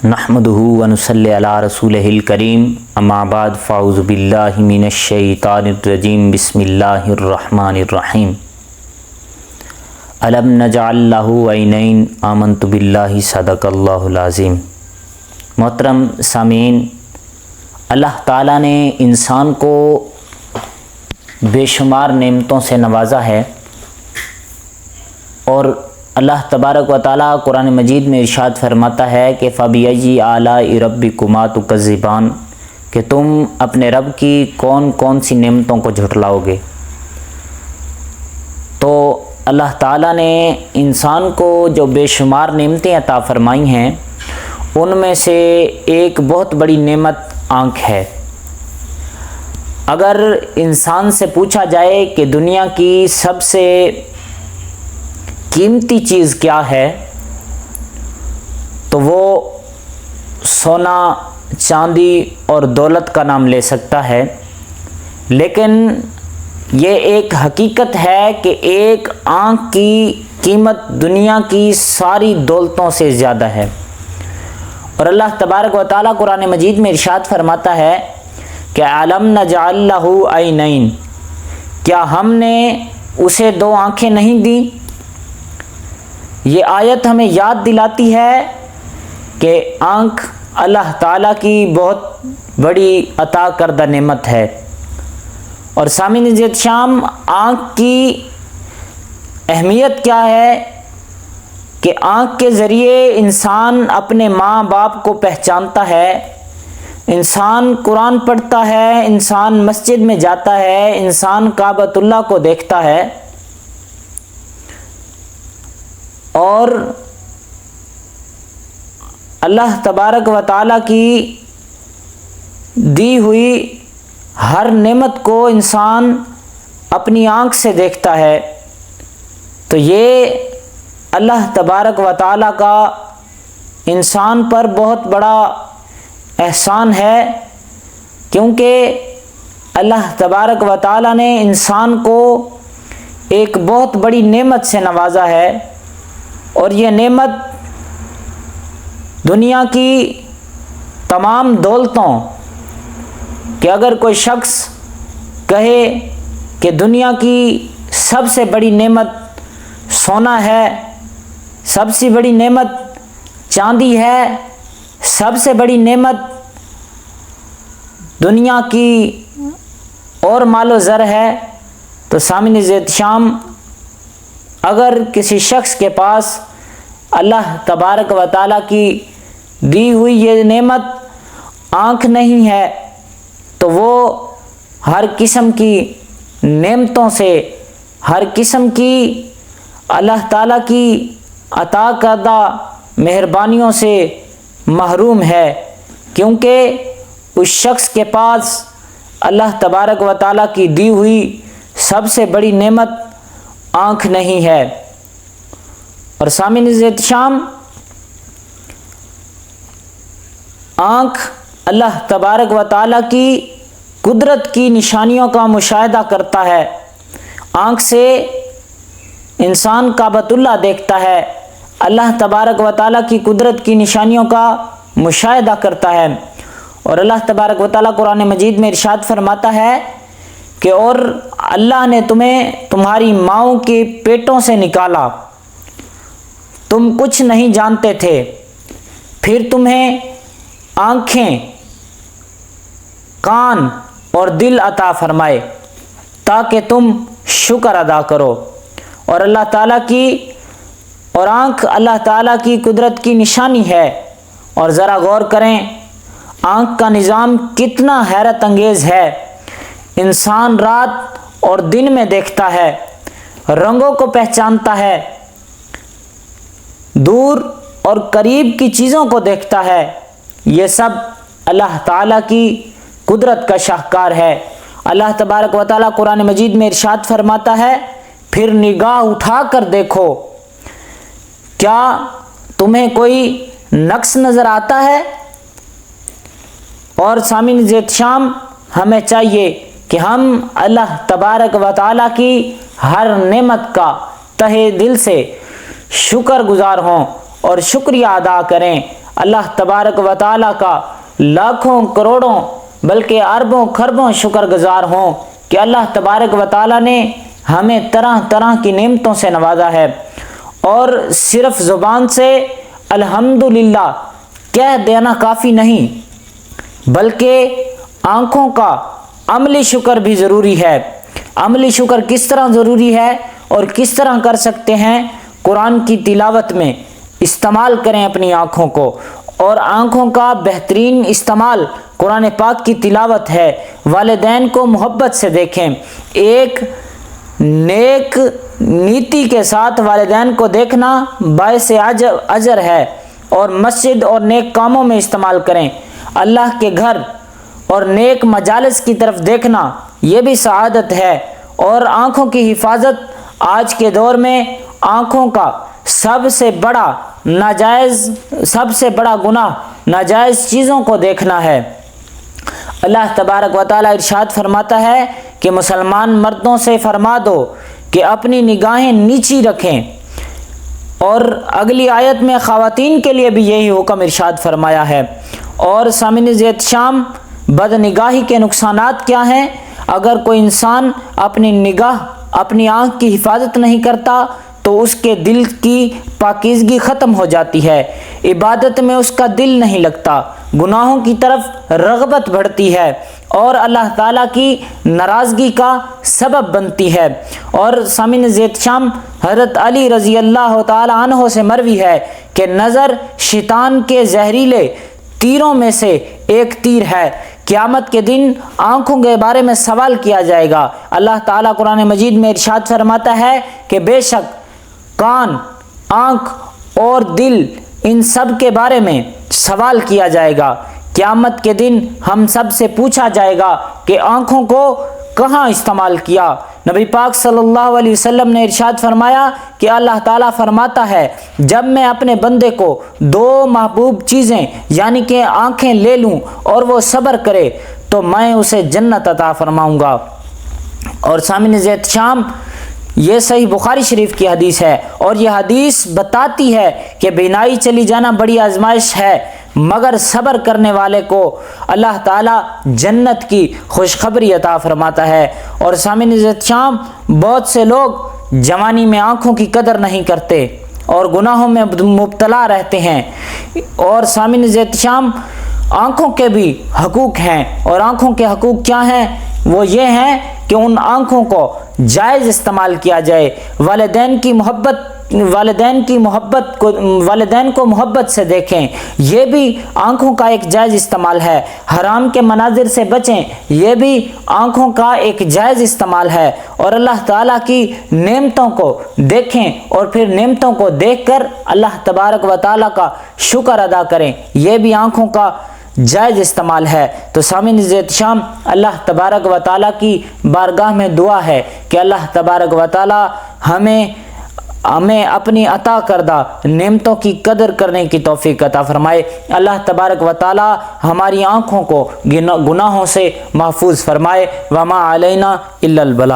نحمدہ ونصلی علی رسولہ الکریم اما بعد فاعوذ باللہ من الشیطان الرجیم بسم اللہ الرحمن الرحیم الم نجعل لہ عینین آمنت باللہ صدق اللہ العظیم۔ محترم سامعین، اللہ تعالیٰ نے انسان کو بے شمار نعمتوں سے نوازا ہے اور اللہ تبارک و تعالیٰ قرآن مجید میں ارشاد فرماتا ہے کہ فَبِأَيِّ آلَاءِ رَبِّكُمَا تُكَذِّبَانِ، کہ تم اپنے رب کی کون کون سی نعمتوں کو جھٹلاؤ گے۔ تو اللہ تعالیٰ نے انسان کو جو بے شمار نعمتیں عطا فرمائی ہیں ان میں سے ایک بہت بڑی نعمت آنکھ ہے۔ اگر انسان سے پوچھا جائے کہ دنیا کی سب سے قیمتی چیز کیا ہے تو وہ سونا، چاندی اور دولت کا نام لے سکتا ہے، لیکن یہ ایک حقیقت ہے کہ ایک آنکھ کی قیمت دنیا کی ساری دولتوں سے زیادہ ہے۔ اور اللہ تبارک و تعالیٰ قرآن مجید میں ارشاد فرماتا ہے کہ الم نجعل لہ عینین، کیا ہم نے اسے دو آنکھیں نہیں دیں؟ یہ آیت ہمیں یاد دلاتی ہے کہ آنکھ اللہ تعالیٰ کی بہت بڑی عطا کردہ نعمت ہے۔ اور سامعین عزیز شام، آنکھ کی اہمیت کیا ہے کہ آنکھ کے ذریعے انسان اپنے ماں باپ کو پہچانتا ہے، انسان قرآن پڑھتا ہے، انسان مسجد میں جاتا ہے، انسان کعبۃ اللہ کو دیکھتا ہے، اور اللہ تبارک و تعالیٰ کی دی ہوئی ہر نعمت کو انسان اپنی آنکھ سے دیکھتا ہے۔ تو یہ اللہ تبارک و تعالیٰ کا انسان پر بہت بڑا احسان ہے، کیونکہ اللہ تبارک و تعالیٰ نے انسان کو ایک بہت بڑی نعمت سے نوازا ہے، اور یہ نعمت دنیا کی تمام دولتوں کہ اگر کوئی شخص کہے کہ دنیا کی سب سے بڑی نعمت سونا ہے، سب سے بڑی نعمت چاندی ہے، سب سے بڑی نعمت دنیا کی اور مال و زر ہے، تو سامعین عزیز شام، اگر کسی شخص کے پاس اللہ تبارک و تعالیٰ کی دی ہوئی یہ نعمت آنکھ نہیں ہے تو وہ ہر قسم کی نعمتوں سے، ہر قسم کی اللہ تعالیٰ کی عطا کردہ مہربانیوں سے محروم ہے، کیونکہ اس شخص کے پاس اللہ تبارک و تعالیٰ کی دی ہوئی سب سے بڑی نعمت آنکھ نہیں ہے۔ اور سامعین عزیز شام، آنکھ اللہ تبارک و تعالیٰ کی قدرت کی نشانیوں کا مشاہدہ کرتا ہے۔ آنکھ سے انسان کعبۃ اللہ دیکھتا ہے، اللہ تبارک و تعالیٰ کی قدرت کی نشانیوں کا مشاہدہ کرتا ہے۔ اور اللہ تبارک و تعالیٰ قرآن مجید میں ارشاد فرماتا ہے کہ اور اللہ نے تمہیں تمہاری ماؤں کے پیٹوں سے نکالا، تم کچھ نہیں جانتے تھے، پھر تمہیں آنکھیں، کان اور دل عطا فرمائے تاکہ تم شکر ادا کرو۔ اور اللہ تعالیٰ کی اور آنکھ اللہ تعالیٰ کی قدرت کی نشانی ہے۔ اور ذرا غور کریں، آنکھ کا نظام کتنا حیرت انگیز ہے۔ انسان رات اور دن میں دیکھتا ہے، رنگوں کو پہچانتا ہے، دور اور قریب کی چیزوں کو دیکھتا ہے۔ یہ سب اللہ تعالیٰ کی قدرت کا شاہکار ہے۔ اللہ تبارک و تعالیٰ قرآن مجید میں ارشاد فرماتا ہے، پھر نگاہ اٹھا کر دیکھو، کیا تمہیں کوئی نقص نظر آتا ہے؟ اور سامعین عزیز شام، ہمیں چاہیے کہ ہم اللہ تبارک و تعالیٰ کی ہر نعمت کا تہہ دل سے شکر گزار ہوں اور شکریہ ادا کریں۔ اللہ تبارک و تعالیٰ کا لاکھوں کروڑوں بلکہ اربوں خربوں شکر گزار ہوں کہ اللہ تبارک و تعالیٰ نے ہمیں طرح طرح کی نعمتوں سے نوازا ہے، اور صرف زبان سے الحمدللہ کہہ دینا کافی نہیں، بلکہ آنکھوں کا عملی شکر بھی ضروری ہے۔ عملی شکر کس طرح ضروری ہے اور کس طرح کر سکتے ہیں؟ قرآن کی تلاوت میں استعمال کریں اپنی آنکھوں کو، اور آنکھوں کا بہترین استعمال قرآن پاک کی تلاوت ہے۔ والدین کو محبت سے دیکھیں، ایک نیک نیتی کے ساتھ والدین کو دیکھنا باعث اجر ہے، اور مسجد اور نیک کاموں میں استعمال کریں۔ اللہ کے گھر اور نیک مجالس کی طرف دیکھنا یہ بھی سعادت ہے۔ اور آنکھوں کی حفاظت، آج کے دور میں آنکھوں کا سب سے بڑا گناہ ناجائز چیزوں کو دیکھنا ہے۔ اللہ تبارک و تعالیٰ ارشاد فرماتا ہے کہ مسلمان مردوں سے فرما دو کہ اپنی نگاہیں نیچی رکھیں، اور اگلی آیت میں خواتین کے لیے بھی یہی حکم ارشاد فرمایا ہے۔ اور سامعین ذیت شام، بد نگاہی کے نقصانات کیا ہیں؟ اگر کوئی انسان اپنی آنکھ کی حفاظت نہیں کرتا تو اس کے دل کی پاکیزگی ختم ہو جاتی ہے، عبادت میں اس کا دل نہیں لگتا، گناہوں کی طرف رغبت بڑھتی ہے، اور اللہ تعالیٰ کی ناراضگی کا سبب بنتی ہے۔ اور سامعین ذیت شام، حضرت علی رضی اللہ تعالی عنہ سے مروی ہے کہ نظر شیطان کے زہریلے تیروں میں سے ایک تیر ہے۔ قیامت کے دن آنکھوں کے بارے میں سوال کیا جائے گا۔ اللہ تعالیٰ قرآن مجید میں ارشاد فرماتا ہے کہ بے شک کان، آنکھ اور دل، ان سب کے بارے میں سوال کیا جائے گا۔ قیامت کے دن ہم سب سے پوچھا جائے گا کہ آنکھوں کو کہاں استعمال کیا؟ نبی پاک صلی اللہ علیہ وسلم نے ارشاد فرمایا کہ اللہ تعالیٰ فرماتا ہے، جب میں اپنے بندے کو دو محبوب چیزیں یعنی کہ آنکھیں لے لوں اور وہ صبر کرے تو میں اسے جنت عطا فرماؤں گا۔ اور سامعین ذیت شام، یہ صحیح بخاری شریف کی حدیث ہے، اور یہ حدیث بتاتی ہے کہ بینائی چلی جانا بڑی آزمائش ہے، مگر صبر کرنے والے کو اللہ تعالیٰ جنت کی خوشخبری عطا فرماتا ہے۔ اور سامعین ذیت شام، بہت سے لوگ جوانی میں آنکھوں کی قدر نہیں کرتے اور گناہوں میں مبتلا رہتے ہیں۔ اور سامعین ذیت شام، آنکھوں کے بھی حقوق ہیں، اور آنکھوں کے حقوق کیا ہیں؟ وہ یہ ہیں کہ ان آنکھوں کو جائز استعمال کیا جائے، والدین کو محبت سے دیکھیں، یہ بھی آنکھوں کا ایک جائز استعمال ہے۔ حرام کے مناظر سے بچیں، یہ بھی آنکھوں کا ایک جائز استعمال ہے۔ اور اللہ تعالیٰ کی نعمتوں کو دیکھیں، اور پھر نعمتوں کو دیکھ کر اللہ تبارک و تعالیٰ کا شکر ادا کریں، یہ بھی آنکھوں کا جائز استعمال ہے۔ تو سامعین ذیت شام، اللہ تبارک و تعالیٰ کی بارگاہ میں دعا ہے کہ اللہ تبارک و تعالیٰ ہمیں اپنی عطا کردہ نعمتوں کی قدر کرنے کی توفیق عطا فرمائے۔ اللہ تبارک و تعالیٰ ہماری آنکھوں کو گناہوں سے محفوظ فرمائے۔ وما علینا الا البلاغ۔